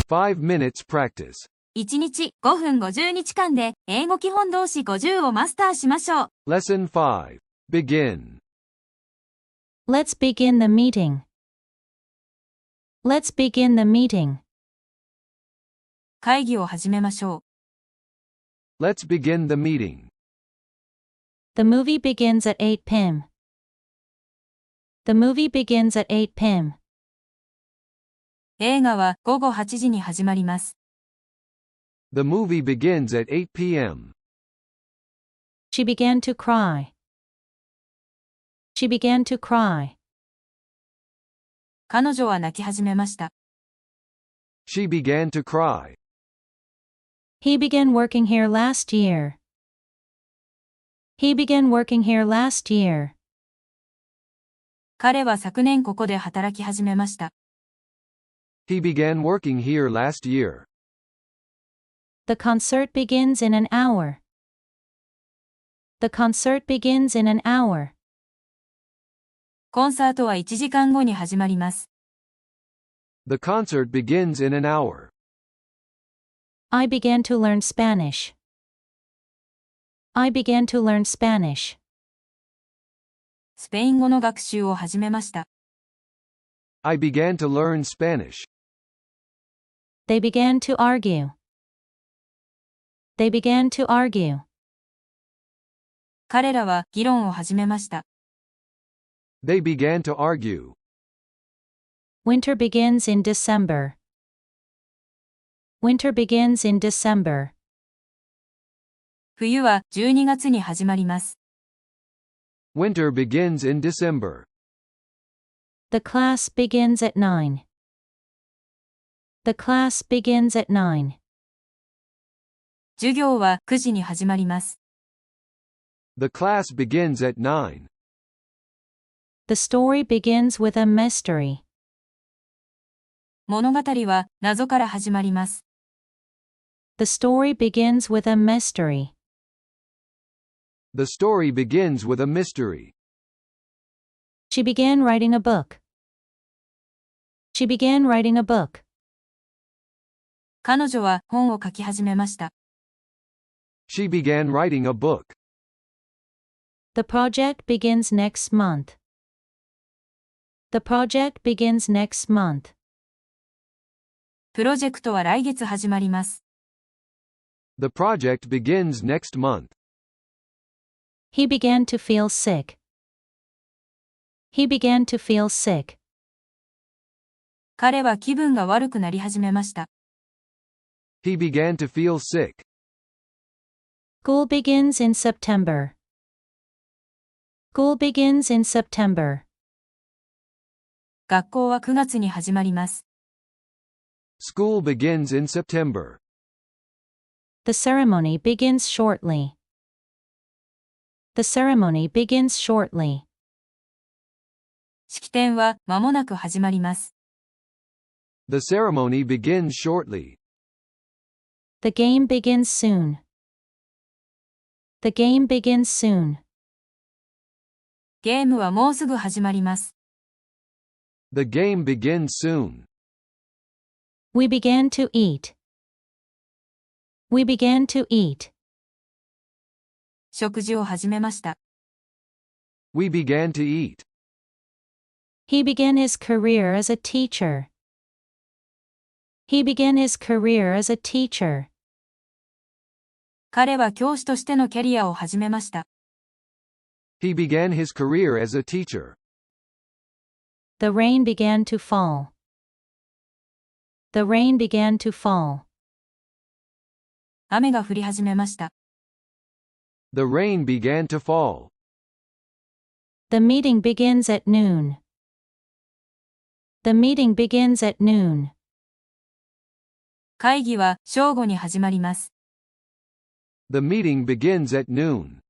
5 minutes practice. 1日5分50日間で英語基本動詞50をマスターしましょう。Lesson 5. Begin. Let's begin the meeting. Let's begin the meeting. 会議を始めましょう。Let's begin the meeting. The movie begins at 8 p.m. The movie begins at 8 p.m. 映画は午後8時に始まります。The movie begins at 8 p.m. She began to cry. She began to cry. 彼女は泣き始めました。She began to cry. He began working here last year. He began working here last year. 彼は昨年ここで働き始めました。He began working here last year. The concert begins in an hour. The concert begins in an hour. コンサートは1時間後に始まります。The concert begins in an hour. I began to learn Spanish. I began to learn Spanish. スペイン語の学習を始めました。I began to learn Spanish. They began to argue. They began to argue. 彼らは議論を始めました。They began to argue. Winter begins in December. Winter begins in December. 冬は12月に始まります。Winter begins in December. The class begins at 9. The class begins at 9. 授業は9時に始まります。The class begins at 9. The story begins with a mystery. 物語は謎から始まります。The story begins with a mystery. The story begins with a mystery. She began writing a book. She began writing a book. 彼女は本を書き始めました。She began writing a book. The project begins next month. The project begins next month. プロジェクトは来月始まります。The project begins next month. He began to feel sick. He began to feel sick. 彼は気分が悪くなり始めました。He began to feel sick. School begins in September. School begins in September. 学校は9月に始まります。School begins in September. The ceremony begins shortly. The ceremony begins shortly. 式典は間もなく始まります。The ceremony begins shortly. The game begins soon. The game begins soon. ゲームはもうすぐ始まります。The game begins soon. We began to eat. We began to eat. 食事を始めました。We began to eat. He began his career as a teacher. He began his career as a teacher. 彼は教師としてのキャリアを始めました。He began his career as a teacher. The rain began to fall. The rain began to fall. 雨が降り始めました。The rain began to fall. The meeting begins at noon. The meeting begins at noon. 会議は正午に始まります。The meeting begins at noon.